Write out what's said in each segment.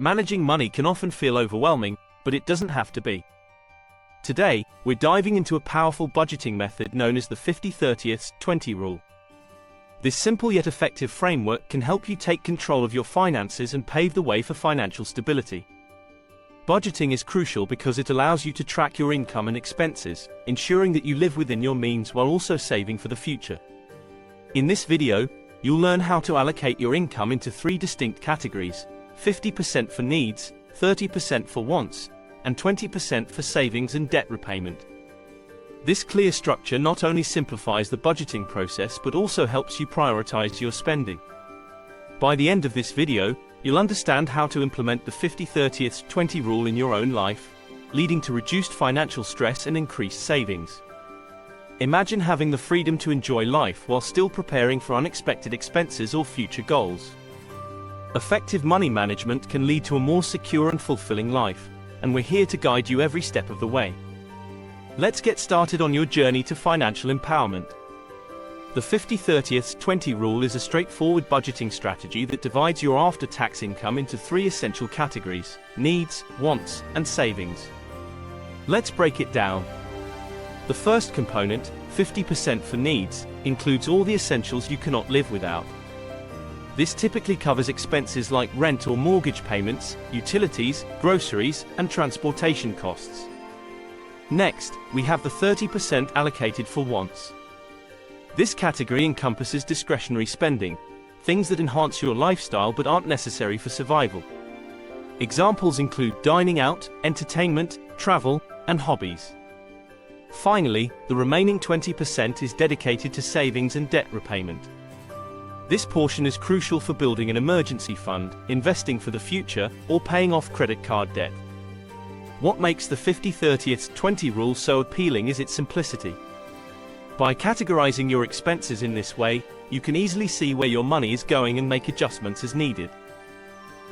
Managing money can often feel overwhelming, but it doesn't have to be. Today, we're diving into a powerful budgeting method known as the 50-30-20 rule. This simple yet effective framework can help you take control of your finances and pave the way for financial stability. Budgeting is crucial because it allows you to track your income and expenses, ensuring that you live within your means while also saving for the future. In this video, you'll learn how to allocate your income into 3 distinct categories: 50% for needs, 30% for wants, and 20% for savings and debt repayment. This clear structure not only simplifies the budgeting process but also helps you prioritize your spending. By the end of this video, you'll understand how to implement the 50-30-20 rule in your own life, leading to reduced financial stress and increased savings. Imagine having the freedom to enjoy life while still preparing for unexpected expenses or future goals. Effective money management can lead to a more secure and fulfilling life, and we're here to guide you every step of the way. Let's get started on your journey to financial empowerment. The 50-30-20 rule is a straightforward budgeting strategy that divides your after-tax income into 3 essential categories: needs, wants, and savings. Let's break it down. The first component, 50% for needs, includes all the essentials you cannot live without. This typically covers expenses like rent or mortgage payments, utilities, groceries, and transportation costs. Next, we have the 30% allocated for wants. This category encompasses discretionary spending, things that enhance your lifestyle but aren't necessary for survival. Examples include dining out, entertainment, travel, and hobbies. Finally, the remaining 20% is dedicated to savings and debt repayment. This portion is crucial for building an emergency fund, investing for the future, or paying off credit card debt. What makes the 50-30-20 rule so appealing is its simplicity. By categorizing your expenses in this way, you can easily see where your money is going and make adjustments as needed.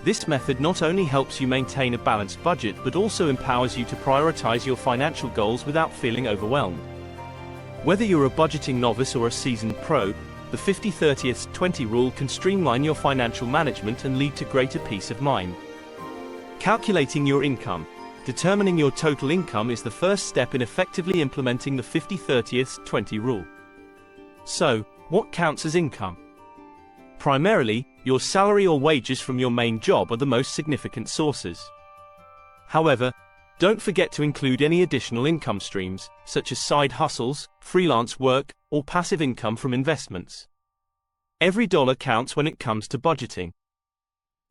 This method not only helps you maintain a balanced budget but also empowers you to prioritize your financial goals without feeling overwhelmed. Whether you're a budgeting novice or a seasoned pro, the 50-30-20 rule can streamline your financial management and lead to greater peace of mind. Calculating your income. Determining your total income is the first step in effectively implementing the 50-30-20 rule. So, what counts as income? Primarily, your salary or wages from your main job are the most significant sources. However, don't forget to include any additional income streams, such as side hustles, freelance work, or passive income from investments. Every dollar counts when it comes to budgeting.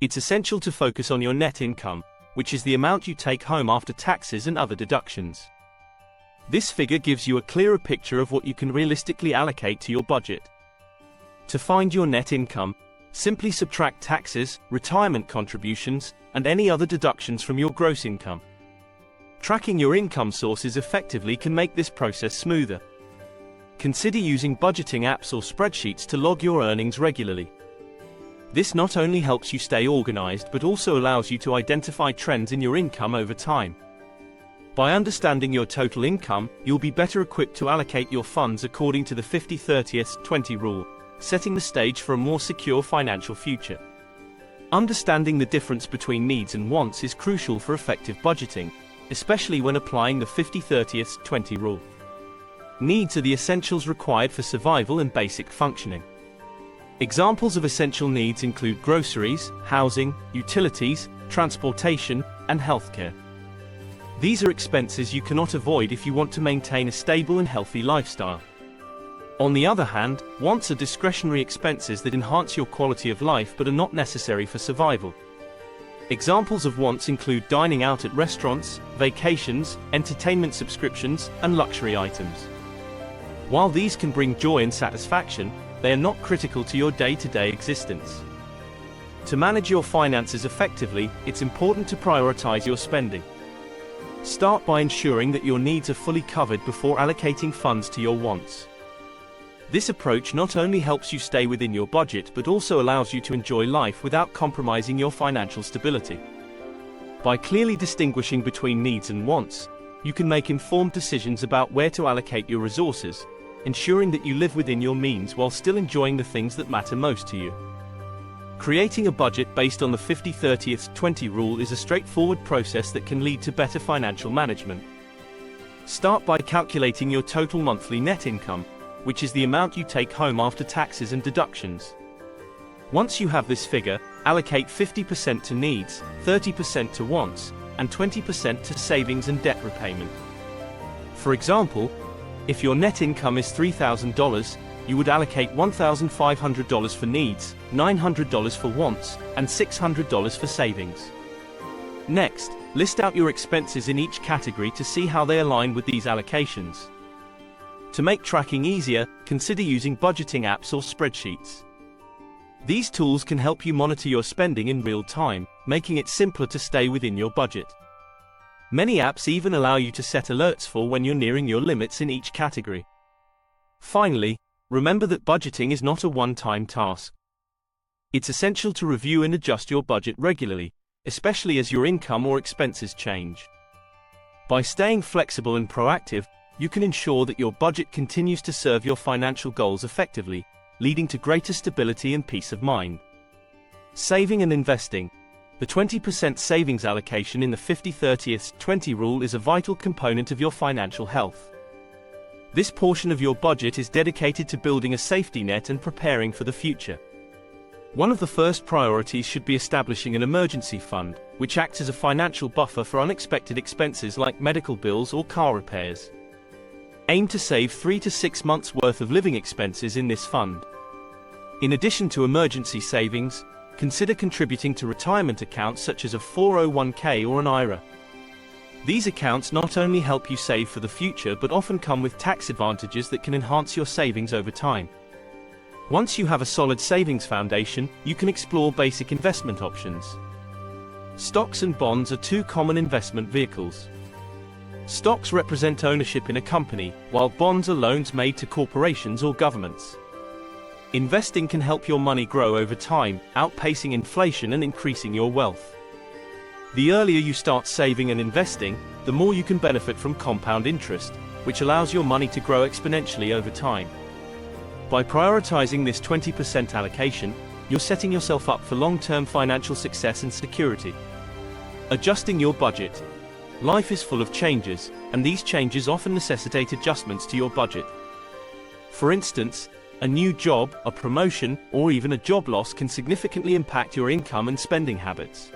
It's essential to focus on your net income, which is the amount you take home after taxes and other deductions. This figure gives you a clearer picture of what you can realistically allocate to your budget. To find your net income, simply subtract taxes, retirement contributions, and any other deductions from your gross income. Tracking your income sources effectively can make this process smoother. Consider using budgeting apps or spreadsheets to log your earnings regularly. This not only helps you stay organized but also allows you to identify trends in your income over time. By understanding your total income, you'll be better equipped to allocate your funds according to the 50-30-20 rule, setting the stage for a more secure financial future. Understanding the difference between needs and wants is crucial for effective budgeting, especially when applying the 50-30-20 rule. Needs are the essentials required for survival and basic functioning. Examples of essential needs include groceries, housing, utilities, transportation, and healthcare. These are expenses you cannot avoid if you want to maintain a stable and healthy lifestyle. On the other hand, wants are discretionary expenses that enhance your quality of life but are not necessary for survival. Examples of wants include dining out at restaurants, vacations, entertainment subscriptions, and luxury items. While these can bring joy and satisfaction, they are not critical to your day-to-day existence. To manage your finances effectively, it's important to prioritize your spending. Start by ensuring that your needs are fully covered before allocating funds to your wants. This approach not only helps you stay within your budget but also allows you to enjoy life without compromising your financial stability. By clearly distinguishing between needs and wants, you can make informed decisions about where to allocate your resources, ensuring that you live within your means while still enjoying the things that matter most to you. Creating a budget based on the 50-30-20 rule is a straightforward process that can lead to better financial management. Start by calculating your total monthly net income, which is the amount you take home after taxes and deductions. Once you have this figure, allocate 50% to needs, 30% to wants, and 20% to savings and debt repayment. For example, if your net income is $3,000, you would allocate $1,500 for needs, $900 for wants, and $600 for savings. Next, list out your expenses in each category to see how they align with these allocations. To make tracking easier, consider using budgeting apps or spreadsheets. These tools can help you monitor your spending in real time, making it simpler to stay within your budget. Many apps even allow you to set alerts for when you're nearing your limits in each category. Finally, remember that budgeting is not a one-time task. It's essential to review and adjust your budget regularly, especially as your income or expenses change. By staying flexible and proactive, you can ensure that your budget continues to serve your financial goals effectively, leading to greater stability and peace of mind. Saving and investing. The 20% savings allocation in the 50-30-20 rule is a vital component of your financial health. This portion of your budget is dedicated to building a safety net and preparing for the future. One of the first priorities should be establishing an emergency fund, which acts as a financial buffer for unexpected expenses like medical bills or car repairs. Aim to save 3 to 6 months' worth of living expenses in this fund. In addition to emergency savings, consider contributing to retirement accounts such as a 401k or an IRA. These accounts not only help you save for the future but often come with tax advantages that can enhance your savings over time. Once you have a solid savings foundation, you can explore basic investment options. Stocks and bonds are two common investment vehicles. Stocks represent ownership in a company, while bonds are loans made to corporations or governments. Investing can help your money grow over time, outpacing inflation and increasing your wealth. The earlier you start saving and investing, the more you can benefit from compound interest, which allows your money to grow exponentially over time. By prioritizing this 20% allocation, you're setting yourself up for long-term financial success and security. Adjusting your budget. Life is full of changes, and these changes often necessitate adjustments to your budget. For instance, a new job, a promotion, or even a job loss can significantly impact your income and spending habits.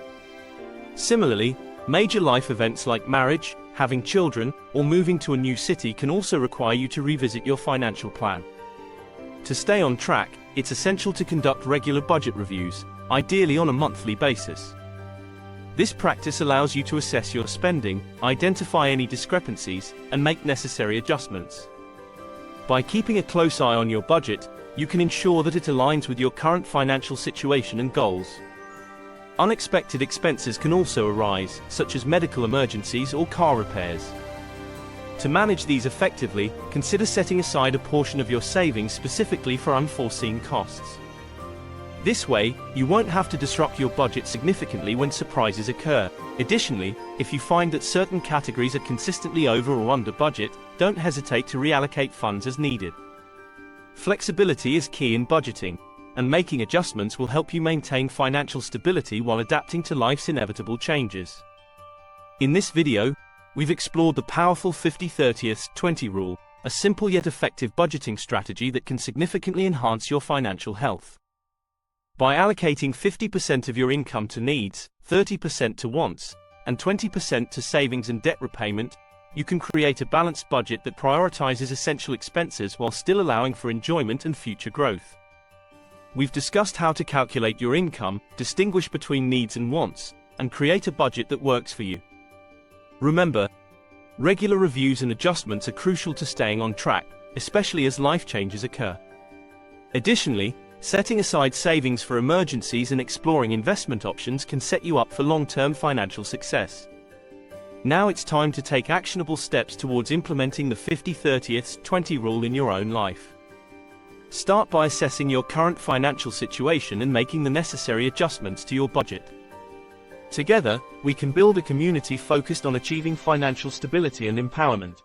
Similarly, major life events like marriage, having children, or moving to a new city can also require you to revisit your financial plan. To stay on track, it's essential to conduct regular budget reviews, ideally on a monthly basis. This practice allows you to assess your spending, identify any discrepancies, and make necessary adjustments. By keeping a close eye on your budget, you can ensure that it aligns with your current financial situation and goals. Unexpected expenses can also arise, such as medical emergencies or car repairs. To manage these effectively, consider setting aside a portion of your savings specifically for unforeseen costs. This way, you won't have to disrupt your budget significantly when surprises occur. Additionally, if you find that certain categories are consistently over or under budget, don't hesitate to reallocate funds as needed. Flexibility is key in budgeting, and making adjustments will help you maintain financial stability while adapting to life's inevitable changes. In this video, we've explored the powerful 50-30-20 rule, a simple yet effective budgeting strategy that can significantly enhance your financial health. By allocating 50% of your income to needs, 30% to wants, and 20% to savings and debt repayment, you can create a balanced budget that prioritizes essential expenses while still allowing for enjoyment and future growth. We've discussed how to calculate your income, distinguish between needs and wants, and create a budget that works for you. Remember, regular reviews and adjustments are crucial to staying on track, especially as life changes occur. Additionally, setting aside savings for emergencies and exploring investment options can set you up for long-term financial success. Now it's time to take actionable steps towards implementing the 50-30-20 rule in your own life. Start by assessing your current financial situation and making the necessary adjustments to your budget. Together, we can build a community focused on achieving financial stability and empowerment.